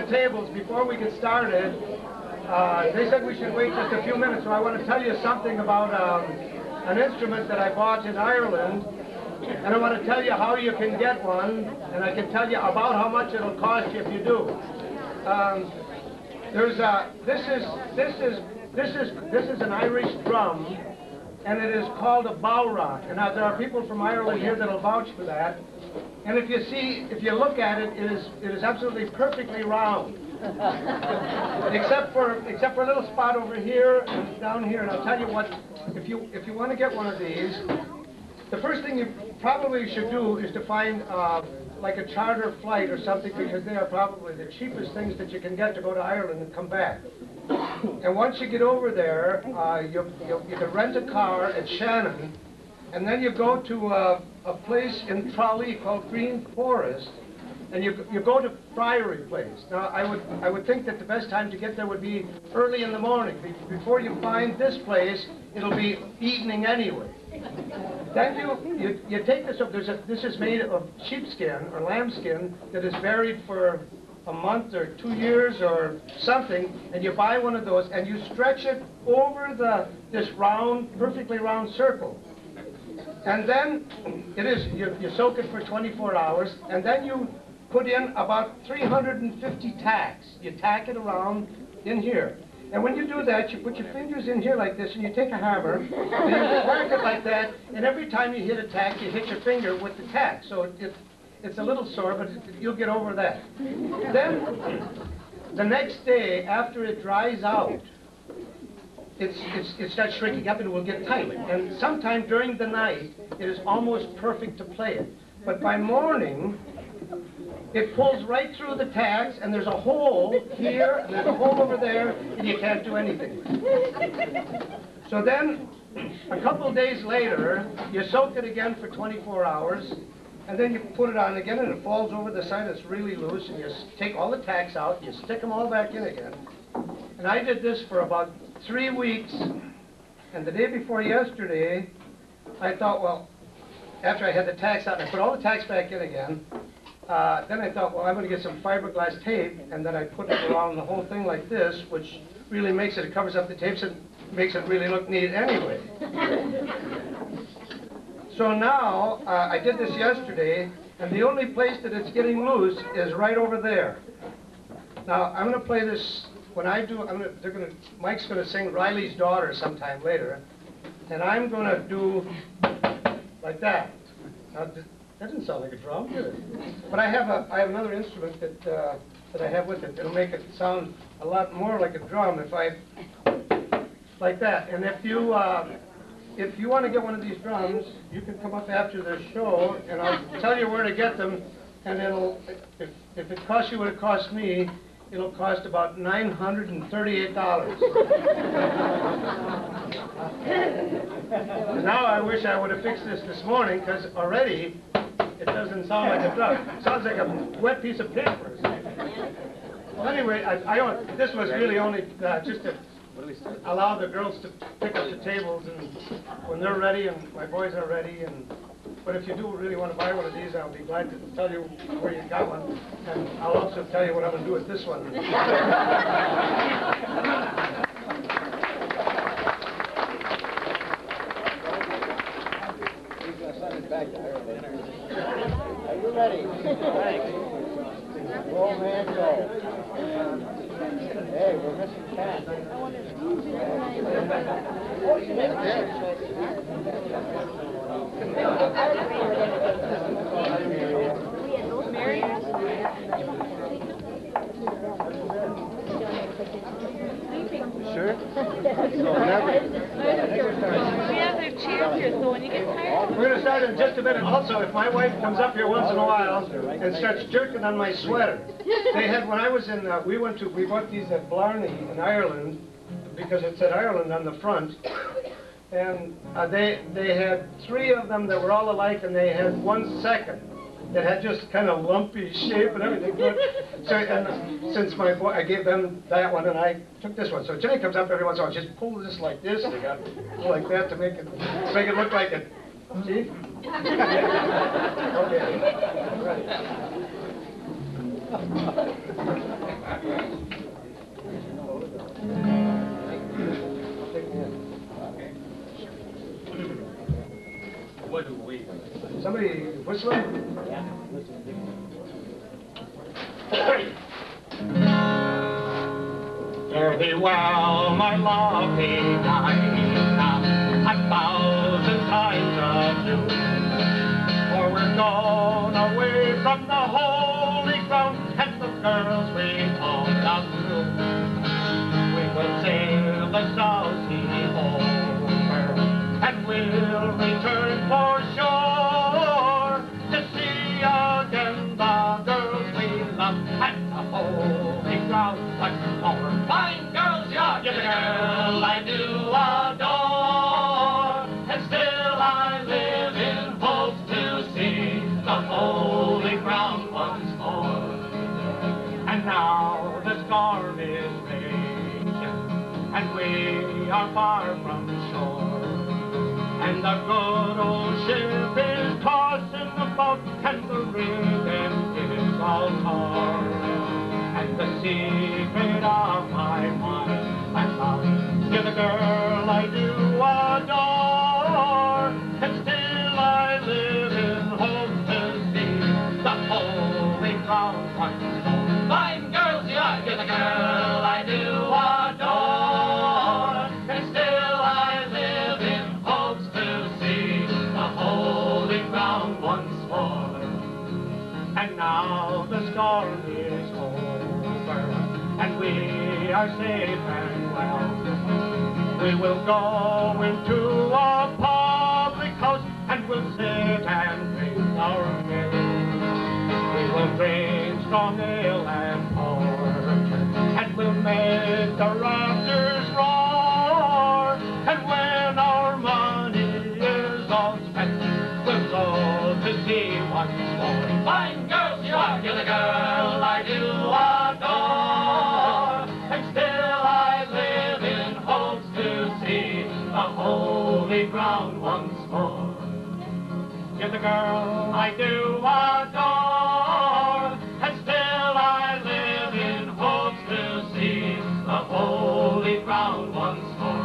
tables, before we get started, they said we should wait just a few minutes, so I want to tell you something about an instrument that I bought in Ireland, and I want to tell you how you can get one, and I can tell you about how much it'll cost you if you do. This is an Irish drum, and it is called a bowrock. And now there are people from Ireland here that'll vouch for that. And if you look at it, it is absolutely perfectly round, except for a little spot over here and down here. And I'll tell you what, if you want to get one of these, the first thing you probably should do is to find like a charter flight or something, because they are probably the cheapest things that you can get to go to Ireland and come back. And once you get over there, you can rent a car at Shannon, and then you go to a place in Tralee called Green Forest, and you go to Friary Place. Now, I would think that the best time to get there would be early in the morning. Before you find this place, it'll be evening anyway. Then you take this up. This is made of sheepskin or lambskin that is buried for a month or 2 years or something, and you buy one of those and you stretch it over this round, perfectly round circle. And then you soak it for 24 hours, and then you put in about 350 tacks. You tack it around in here. And when you do that, you put your fingers in here like this, and you take a hammer, and you whack it like that, and every time you hit a tack, you hit your finger with the tack. So it's a little sore, but you'll get over that. Then, the next day, after it dries out, it starts shrinking up and it will get tight. And sometime during the night, it is almost perfect to play it. But by morning, it pulls right through the tacks, and there's a hole here, and there's a hole over there, and you can't do anything. So then, a couple days later, you soak it again for 24 hours, and then you put it on again, and it falls over the side. It's really loose, and you take all the tacks out, you stick them all back in again. And I did this for about 3 weeks, and the day before yesterday, I thought, well, after I had the tacks out, and I put all the tacks back in again, then I thought, well, I'm going to get some fiberglass tape, and then I put it around the whole thing like this, which really makes it covers up the tapes and makes it really look neat anyway. So now, I did this yesterday, and the only place that it's getting loose is right over there. Now, I'm going to play this, when I do, Mike's going to sing Riley's Daughter sometime later, and I'm going to do like that. Now, that didn't sound like a drum, did it? But I have another instrument that I have with it. It'll make it sound a lot more like a drum if I, like that. And if you want to get one of these drums, you can come up after the show, and I'll tell you where to get them. And it'll, if it costs you what it cost me, it'll cost about $938. Now I wish I would have fixed this morning, because already it doesn't sound like a drum. It sounds like a wet piece of paper. Well, anyway, this was really only just to allow the girls to pick up the tables, and when they're ready, and my boys are ready. But if you do really want to buy one of these, I'll be glad to tell you where you got one, and I'll also tell you what I'm going to do with this one. Are you ready? Go, man, go. Hey, we're missing Cat. Sure? We have their chairs here, so when you get tired... We're going to start in just a minute. Also, if my wife comes up here once in a while and starts jerking on my sweater. They had, when I was in, we bought these at Blarney in Ireland, because it said Ireland on the front. And they had 3 of them that were all alike, and they had 1 second that had just kind of lumpy shape and everything. So, and since I gave them that one, and I took this one. So Jenny comes up every once in a while, just pull this like this, and they got like that to make it look like it. See? Okay. Right. What do we? Somebody whistling? Yeah. Fare thee well, my lovely Dinah, 1,000 times adieu. For we're gone away from the holy ground, and the girls we all love you. We will sail the South Sea over, and we'll return for shore to see again the girls we love and the holy ground once more. Fine girls, you're the girl I do adore, and still I live in hopes to see the holy ground once more. And now the storm is raging, and we are far from shore, and the good old ship is tossing about, and the riggin is all torn. And the secret of my mind, my love, you're the girl I do adore, and still I live in hope to see the holy ground once more. Fine girls, you're the girl I do adore, and still I live in hopes to see the holy ground once more. And now the storm is over, and we are safe and well. We will go into a public house, and we'll sit and drink our fill. We will drink strong ale and porter, and we'll make the rafters roar. And when our money is all spent, we'll go to sea once more. Fine girls, you're the girl I do adore, and still I live in hopes to see the holy ground once more. You're the girl I do adore, and still I live in hopes to see the holy ground once more.